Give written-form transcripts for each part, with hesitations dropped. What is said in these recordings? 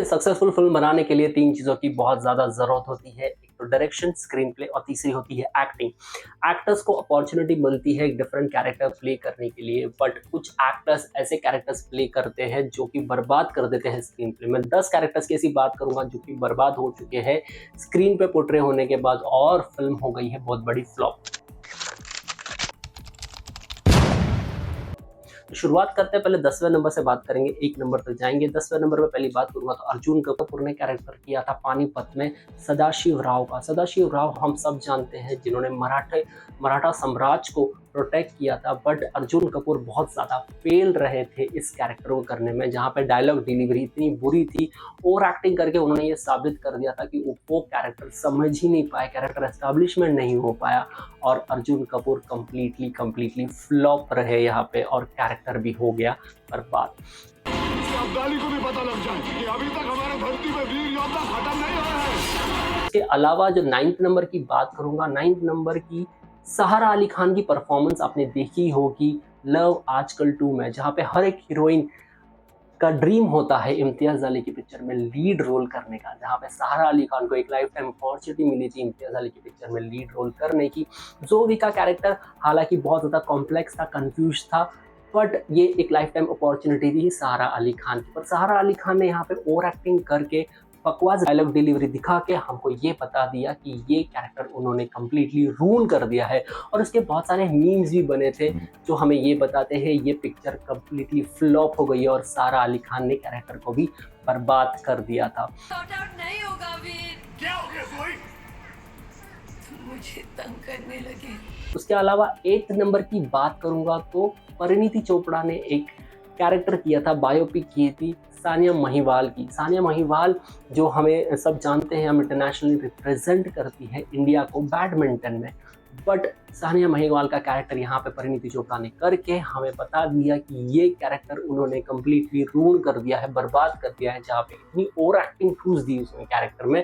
Successful film बनाने के लिए तीन चीज़ों की बहुत ज़्यादा ज़रूरत होती है। एक तो डायरेक्शन, स्क्रीन प्ले और तीसरी होती है एक्टिंग। एक्टर्स को अपॉर्चुनिटी मिलती है एक डिफरेंट कैरेक्टर प्ले करने के लिए, बट कुछ एक्टर्स ऐसे कैरेक्टर्स प्ले करते हैं जो कि बर्बाद कर देते हैं स्क्रीन प्ले में। 10 कैरेक्टर्स की ऐसी बात करूंगा जो कि बर्बाद हो चुके हैं स्क्रीन पे पोर्ट्रे होने के बाद और फिल्म हो गई है बहुत बड़ी फ्लॉप। तो शुरुआत करते हैं, पहले 10वें नंबर से बात करेंगे, 1 नंबर तक जाएंगे। 10वें नंबर में पहली बात करूंगा तो अर्जुन कपूर ने कैरेक्टर किया था पानीपत में सदाशिव राव का। सदाशिव राव हम सब जानते हैं जिन्होंने मराठा साम्राज्य को प्रोटेक्ट किया था, बट अर्जुन कपूर बहुत ज़्यादा फेल रहे थे इस कैरेक्टर को करने में, जहाँ पे डायलॉग डिलीवरी इतनी बुरी थी, ओवर एक्टिंग करके उन्होंने ये साबित कर दिया था कि वो कैरेक्टर समझ ही नहीं पाए, कैरेक्टर एस्टैब्लिशमेंट नहीं हो पाया और अर्जुन कपूर कंप्लीटली फ्लॉप रहे यहाँ पे और कैरेक्टर भी हो गया बर्बाद। अब्दाली को भी पता लग जाए कि अभी तक हमारे धरती में वीर योद्धा खत्म नहीं हुए हैं। इसके अलावा जो 9th नंबर की बात करूंगा, 9th नंबर की सहारा अली खान की परफॉर्मेंस आपने देखी होगी लव आजकल 2 में, जहाँ पे हर एक हीरोइन का ड्रीम होता है इम्तियाज अली की पिक्चर में लीड रोल करने का, जहाँ पे सहारा अली खान को एक लाइफ टाइम अपॉर्चुनिटी मिली थी इम्तियाज अली की पिक्चर में लीड रोल करने की। जोवी का कैरेक्टर हालांकि बहुत ज़्यादा कॉम्प्लेक्स था, कंफ्यूज था, बट ये एक लाइफ टाइम अपॉर्चुनिटी थी सहारा अली खान की। पर सहारा अली खान ने यहाँ पे ओवर एक्टिंग करके बकवास डायलॉग डिलीवरी दिखा के हमको ये बता दिया कि ये कैरेक्टर उन्होंने कम्प्लीटली रूल कर दिया है। और उसके बहुत सारे मीम्स भी बने थे जो हमें ये बताते हैं ये पिक्चर कम्प्लीटली फ्लॉप हो गई है और सहारा अली खान ने कैरेक्टर को भी बर्बाद कर दिया था। नहीं होगा वीर। क्या हो गया सोई? मुझे तंग करने लगे। उसके अलावा 8th नंबर की बात करूंगा तो परिणीति चोपड़ा ने एक कैरेक्टर किया था, बायोपिक की थी सानिया महिवाल की। सानिया महिवाल जो हमें सब जानते हैं, हम इंटरनेशनली रिप्रेजेंट करती है इंडिया को बैडमिंटन में, बट सानिया महिवाल का कैरेक्टर यहाँ पे परिणीति चोपड़ा ने करके हमें बता दिया कि ये कैरेक्टर उन्होंने कम्प्लीटली रूल कर दिया है, बर्बाद कर दिया है, जहाँ पे इतनी ओवर एक्टिंग ठूस दी उसमें कैरेक्टर में,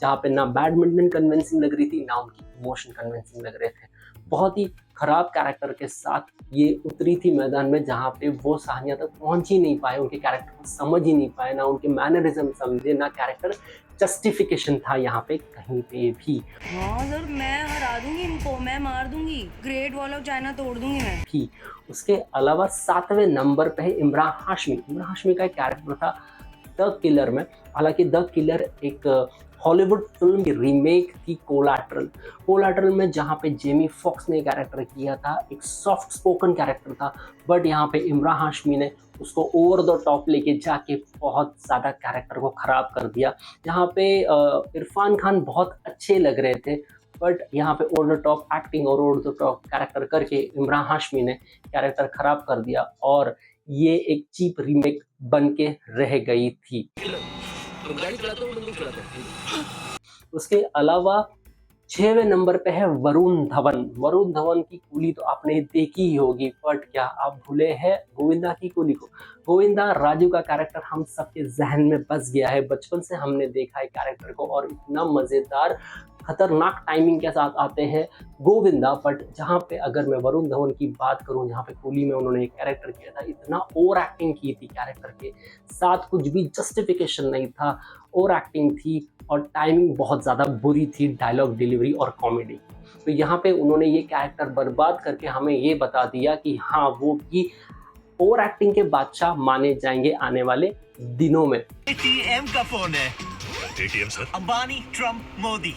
जहाँ पे ना बैडमिंटन कन्विंसिंग लग रही थी ना उनकी इमोशन कन्विंसिंग लग रहे थे। बहुत ही खराब कैरेक्टर के साथ ये उतरी थी मैदान में, जहाँ पे वो सानिया तक पहुंच ही नहीं पाए, उनके कैरेक्टर को समझ ही नहीं पाए, ना उनके मैनरिज्म समझे, ना कैरेक्टर जस्टिफिकेशन था यहाँ पे कहीं पे भी। हाँ सर, मैं हरा दूंगी इनको, मैं मार दूंगी, ग्रेट वॉल ऑफ चाइना तोड़ दूंगी मैं भी। उसके अलावा 7वें नंबर पे है इमरान हाशमी। इमरान हाशमी का एक कैरेक्टर था द किलर में। हालांकि द किलर एक हॉलीवुड फिल्म की रीमेक थी कोलाटरल में, जहाँ पे जेमी फॉक्स ने कैरेक्टर किया था, एक सॉफ्ट स्पोकन कैरेक्टर था, बट यहाँ पे इमरान हाशमी ने उसको ओवर द टॉप लेके जाके बहुत ज़्यादा कैरेक्टर को ख़राब कर दिया। यहाँ पे इरफान खान बहुत अच्छे लग रहे थे, बट यहाँ पे ओवर द टॉप एक्टिंग और ओवर द टॉप कैरेक्टर करके इमरान हाशमी ने कैरेक्टर ख़राब कर दिया और ये एक चीप रीमेक बन के रह गई थी। उसके अलावा 6वें नंबर पे है वरुण धवन की कूली तो आपने देखी ही होगी, बट क्या आप भूले हैं गोविंदा की कूली को? गोविंदा राजू का कैरेक्टर हम सबके जहन में बस गया है, बचपन से हमने देखा है कैरेक्टर को और इतना मज़ेदार खतरनाक टाइमिंग के साथ आते हैं गोविंदा। बट जहाँ पे अगर मैं वरुण धवन की बात करूँ, जहाँ पे कूली में उन्होंने एक कैरेक्टर किया था, इतना ओवर एक्टिंग की थी कैरेक्टर के साथ, कुछ भी जस्टिफिकेशन नहीं था, ओवर एक्टिंग थी और टाइमिंग बहुत ज़्यादा बुरी थी, डायलॉग डिलीवरी और कॉमेडी। तो यहाँ पे उन्होंने ये कैरेक्टर बर्बाद करके हमें ये बता दिया कि हाँ, वो भी ओवर एक्टिंग के बादशाह माने जाएंगे आने वाले दिनों में। एटीएम का फोन है। ATM sir? Ambani, Trump, Modi.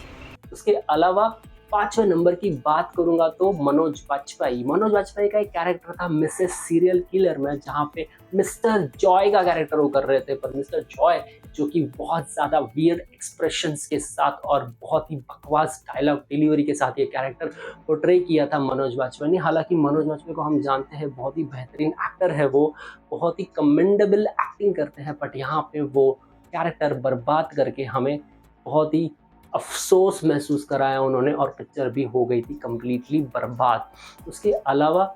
उसके अलावा 5वें नंबर की बात करूंगा तो मनोज वाजपेयी का एक कैरेक्टर था मिसेस सीरियल किलर में, जहाँ पे मिस्टर जॉय का कैरेक्टर वो कर रहे थे, पर मिस्टर जॉय जो कि बहुत ज़्यादा वियर्ड एक्सप्रेशंस के साथ और बहुत ही बकवास डायलॉग डिलीवरी के साथ ये कैरेक्टर पोर्ट्रे किया था मनोज वाजपेयी ने। हालांकि मनोज वाजपेयी को हम जानते हैं बहुत ही बेहतरीन एक्टर है, वो बहुत ही कमेंडेबल एक्टिंग करते हैं, बट यहाँ पे वो कैरेक्टर बर्बाद करके हमें बहुत ही अफसोस महसूस कराया उन्होंने और पिक्चर भी हो गई थी कम्प्लीटली बर्बाद। उसके अलावा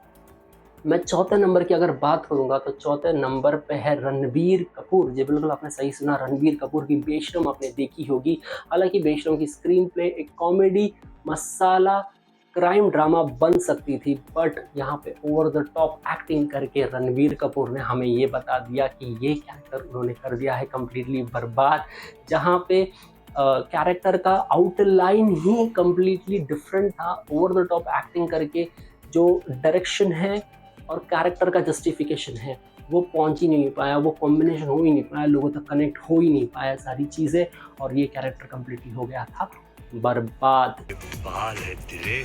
मैं 4थे नंबर की अगर बात करूंगा तो 4थे नंबर पे है रणबीर कपूर। जी बिल्कुल आपने सही सुना, रणबीर कपूर की बेशरम आपने देखी होगी। हालांकि बेशरम की स्क्रीन प्ले एक कॉमेडी मसाला क्राइम ड्रामा बन सकती थी, बट यहाँ पे ओवर द टॉप एक्टिंग करके रणवीर कपूर ने हमें ये बता दिया कि ये कैरेक्टर उन्होंने कर दिया है कम्प्लीटली बर्बाद, जहाँ पे कैरेक्टर का आउटलाइन ही कम्प्लीटली डिफरेंट था। ओवर द टॉप एक्टिंग करके जो डायरेक्शन है और कैरेक्टर का जस्टिफिकेशन है वो पहुंच ही नहीं पाया, वो कॉम्बिनेशन हो ही नहीं पाया, लोगों तक कनेक्ट हो ही नहीं पाया सारी चीज़ें, और ये कैरेक्टर कम्प्लीटली हो गया था बर्बाद। बाल है तेरे।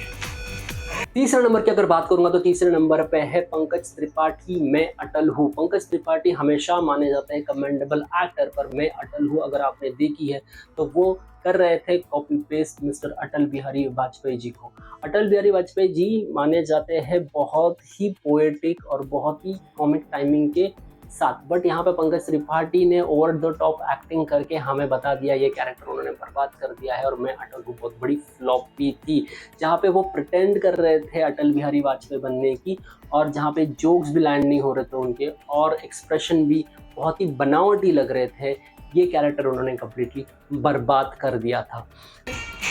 तीसरे नंबर की अगर बात करूंगा तो तीसरे नंबर पे है पंकज त्रिपाठी, मैं अटल हूँ। पंकज त्रिपाठी हमेशा माने जाते हैं कमेंडेबल एक्टर, पर मैं अटल हूँ अगर आपने देखी है तो वो कर रहे थे copy paste mister Atal Bihari Vajpayee ji को। अटल बिहारी वाजपेयी जी माने जाते हैं बहुत ही पोएटिक और बहुत ही कॉमिक टाइमिंग के साथ, बट यहाँ पे पंकज त्रिपाठी ने ओवर द टॉप एक्टिंग करके हमें बता दिया ये कैरेक्टर उन्होंने बर्बाद कर दिया है। और मैं अटल हूँ बहुत बड़ी फ्लॉप भी थी, जहाँ पे वो प्रिटेंड कर रहे थे अटल बिहारी वाजपेयी बनने की, और जहाँ पे जोक्स भी लैंड नहीं हो रहे थे उनके, और एक्सप्रेशन भी बहुत ही बनावटी लग रहे थे। ये कैरेक्टर उन्होंने कम्प्लीटली बर्बाद कर दिया था।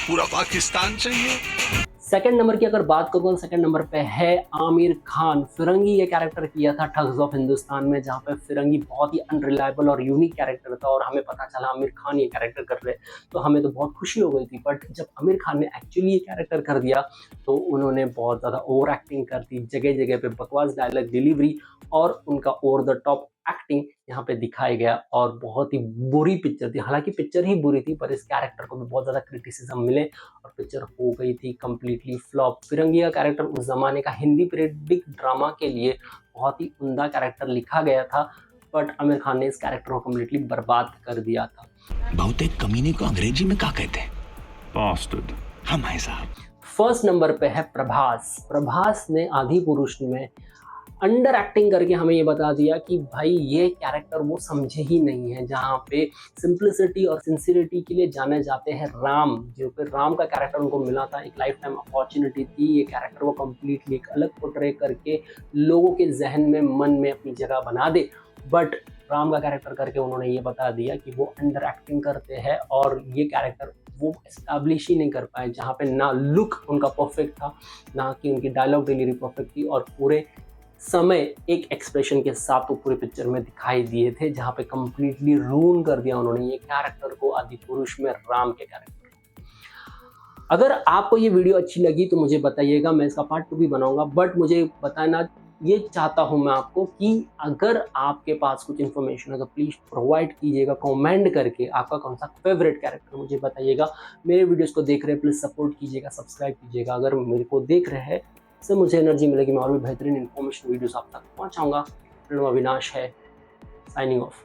पूरा पाकिस्तान चाहिए। सेकंड नंबर की अगर बात करूँ तो सेकंड नंबर पे है आमिर खान। फिरंगी ये कैरेक्टर किया था ठग्स ऑफ हिंदुस्तान में, जहाँ पे फिरंगी बहुत ही अनरिलायबल और यूनिक कैरेक्टर था, और हमें पता चला आमिर खान ये कैरेक्टर कर रहे, तो हमें तो बहुत खुशी हो गई थी। बट जब आमिर खान ने एक्चुअली ये कैरेक्टर कर दिया तो उन्होंने बहुत ज़्यादा ओवर एक्टिंग कर दी, जगह जगह पे बकवास डायलॉग डिलीवरी और उनका ओवर द टॉप एक्टिंग यहाँ पे दिखाया गया, और बहुत ही बुरी पिक्चर थी। हालांकि पिक्चर ही बुरी थी, पर इस कैरेक्टर को भी बहुत ज़्यादा क्रिटिसिज्म मिले और पिक्चर हो गई थी कम्प्लीटली फ्लॉप। फिरंगी का कैरेक्टर उस ज़माने का हिंदी पीरियडिक ड्रामा के लिए बहुत ही उम्दा कैरेक्टर लिखा गया था, बट आमिर खान ने इस कैरेक्टर को कम्प्लीटली बर्बाद कर दिया था। बहुतेक कमीने को अंग्रेजी में क्या कहते हैं? Bastard. हम है साहब। फर्स्ट नंबर पे है प्रभास। प्रभास ने आदि पुरुष में अंडर एक्टिंग करके हमें ये बता दिया कि भाई ये कैरेक्टर वो समझे ही नहीं है, जहाँ पे सिंप्लिसिटी और सिंसियरिटी के लिए जाने जाते हैं राम, जो कि राम का कैरेक्टर उनको मिला था, एक लाइफ टाइम अपॉर्चुनिटी थी ये कैरेक्टर को कम्प्लीटली एक अलग पोर्ट्रे करके लोगों के जहन में मन में अपनी जगह बना दे, बट राम का कैरेक्टर करके उन्होंने ये बता दिया कि वो अंडर एक्टिंग करते हैं, और ये कैरेक्टर वो एस्टैब्लिश ही नहीं कर पाए, जहाँ पे ना लुक उनका परफेक्ट था, ना कि उनकी डायलॉग डिलीवरी परफेक्ट थी, और पूरे समय एक एक्सप्रेशन के साथ वो पूरे पिक्चर में दिखाई दिए थे, जहाँ पे कम्प्लीटली रून कर दिया उन्होंने ये कैरेक्टर को, आदि पुरुष में राम के कैरेक्टर। अगर आपको ये वीडियो अच्छी लगी तो मुझे बताइएगा, मैं इसका पार्ट 2 भी बनाऊंगा, बट मुझे बताना ये चाहता हूँ मैं आपको कि अगर आपके पास कुछ इन्फॉर्मेशन है तो प्लीज़ प्रोवाइड कीजिएगा कमेंट करके। आपका कौन सा फेवरेट कैरेक्टर मुझे बताइएगा। मेरे वीडियोस को देख रहे हैं प्लीज़ सपोर्ट कीजिएगा, सब्सक्राइब कीजिएगा। अगर मेरे को देख रहे हैं इससे मुझे एनर्जी मिलेगी, मैं और भी बेहतरीन इन्फॉर्मेशन वीडियोस आप तक पहुँचाऊँगा। अविनाश है, साइनिंग ऑफ।